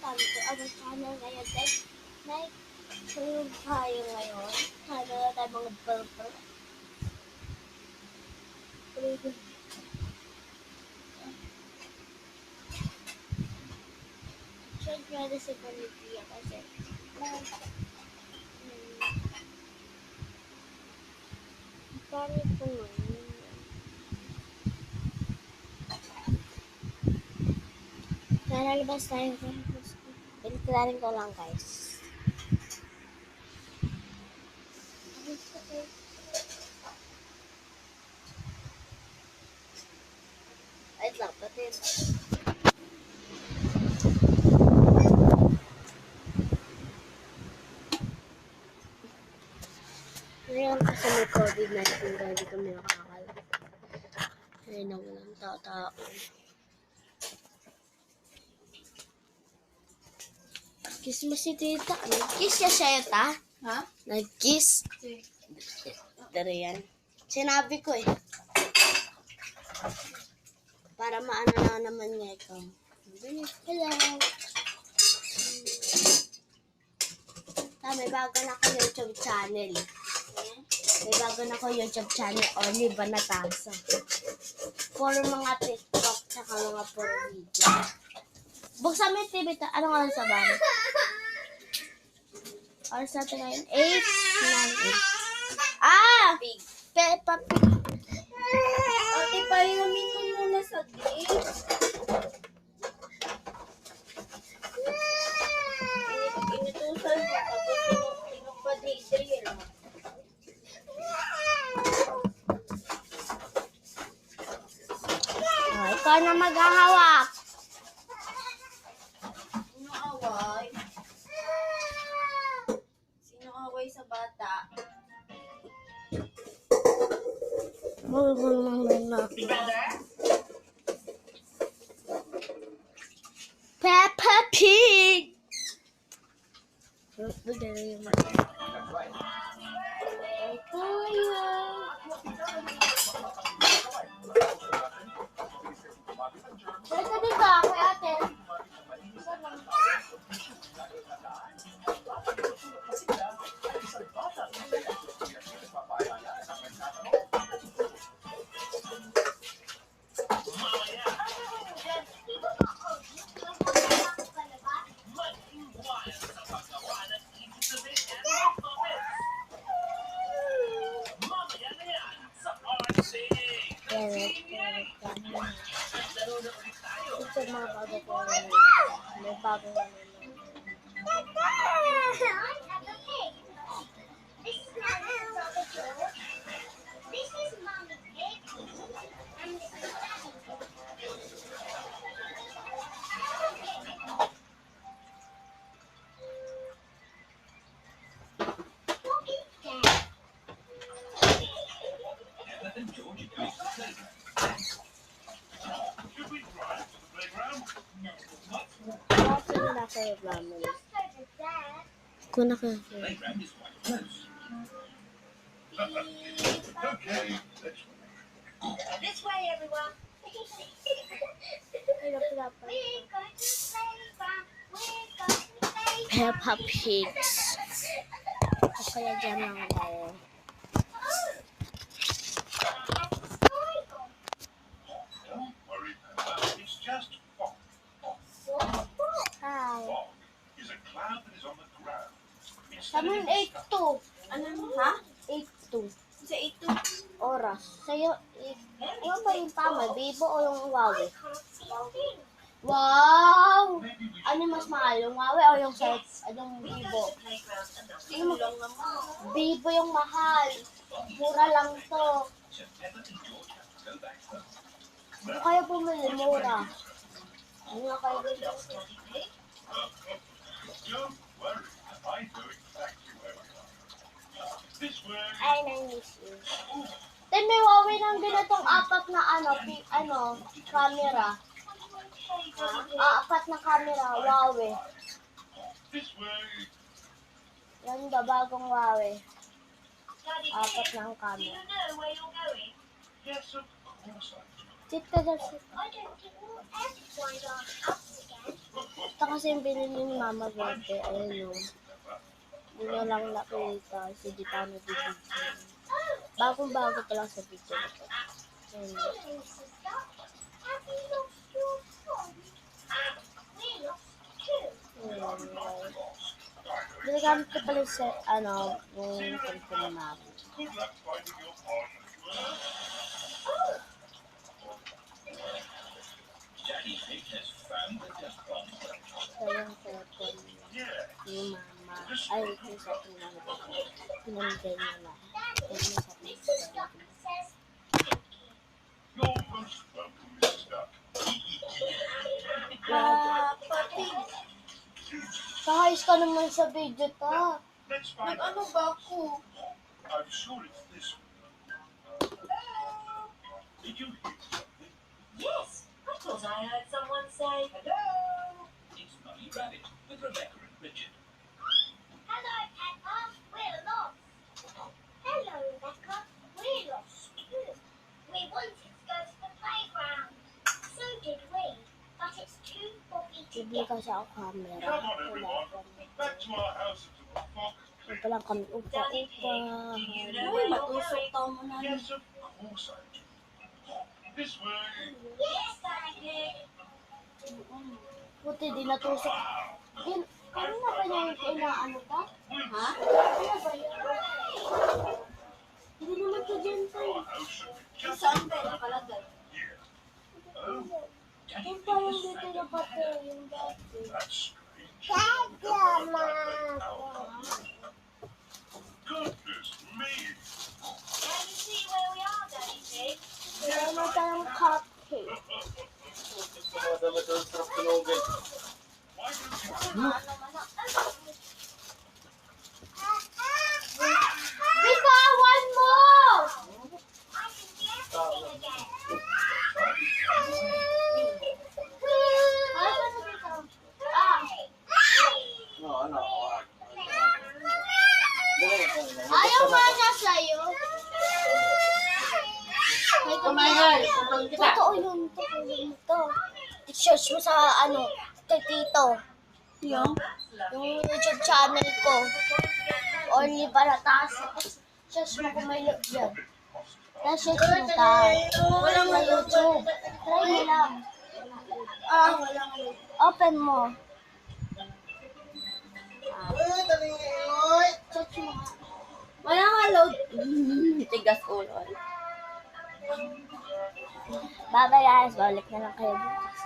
sabi ko, ang channel ngayon, guys, nag-prove tayo ngayon. Channel na tayo mga burger. Siyempre, na si Panitia kasi pangit po ngayon. Nalalabas tayo. Piniklarin ko lang, guys. Wait lang, pati. Ngayon kasi may COVID-19 kaya di kami nakakalap. Ngayon na walang tao. Kiss mo si tita. Nag-kiss siya siya ta? Ha? Nag-kiss? Dari yan. Sinabi ko eh. Para maano na naman niya ikaw. Hello. May bago na ako YouTube channel. May bago na ako YouTube channel. Only Banatasa. For mga TikTok tsaka mga for video. Buksan mo yung TV. Anong oras sa bani? Oras natin ngayon. 8, 9, 8. Ah! Peppa Pig. Ate, painumin ko muna sa dish. Inutusan mo, tapos tinupad-Adriel. Ikaw na maghahawak. Sino away? Sino away sa bata? Peppa Pig. Balik ka dito, kay ate. Ito mga bago ko. May bago na Kuna ka. This way, everyone. Peppa Pigs. Kaya dyan lang tayo. Don't worry, it's just fog. Hi. Fog is a cloud that is on the ground. Kami 8-2. Ano ha? 8-2. Sa ito. Oras. Sa'yo, ano ba yung tama? Bibo o yung Huawei? Wow! Ano mas mahal? Yung Huawei o yung yung Bibo? Bibo yung mahal. Mura lang to. Ano kaya bumili? Mura. Ano nga kaya bumili? Don't worry, I know exactly where we are. This way. Ay, namiss you. Then may Huawei ng ganitong apat na camera. Apat na camera, Huawei. This way. Yan ba, bagong Huawei. Apat na ang camera. Yes, of course I do. Sit ka dyan, sit. Taka kasi yung binili ni Mama Verde, ayun o. Hindi na lang nakita si Gitano di video. Bagong-bago pa lang sa video na to. Ayun o. Ayun, guys. Ginagamit ko pala sa, yung cellphone ni Mama. Good luck finding your partner. Daddy Pig has found the duck bomb. So, yung cellphone ni Mama. Ay, yung sa akin na pinamigay niya na. Kaya yung sa akin na You're most welcome, Mrs. Duck. Pati, Kahayos ka naman sa video ta. Let's find nag-ano out. ba ako? I'm sure it's this one. Did you hear something? Yes, I thought I heard someone say hello. It's Mummy Rabbit with Rebecca and Richard. Hello, Peppa. We're lost. Hello, Rebecca. We're lost too. We wanted to go to the playground. So did we. But it's too foggy to Bibili get. kasi ako camera. Come on, Wala everyone. pa. Back to our house until the fog is Hindi clear. pa lang kami Daddy Pig, upa-upa. do you know Uy, where you're matusok going? tao mo na. Yes, of course I do. This way. Yes, Daddy Pig. Buti di natusok. Din, ano na ba niya yung inaano ta? Ha? Ano ba yun? Hindi naman to dyan tayo. Our house should be just Saan ba nakalagay? here. Oh, Daddy Yung Pig parang has dito found na it. bato yung dati. That's strange. Goodness me. Can you see where we are, Daddy Pig? Kaya naman tayong cupcake. Why don't you Bitawan mo! I can see everything again. Ayaw nga na sa'yo. Kumahay, utang kita. Totoo yun. Totoo yun to. I-search mo sa kay Tito. Yung? Yung YouTube channel ko. Only para taas. Search mo kung may look dyan. Tapos search mo tayo. Walang Sa YouTube. Try mo lang. Walang Open mo. Search mo. Walang load. Tigas ulo. Bye-bye guys. Balik na lang kayo bukas.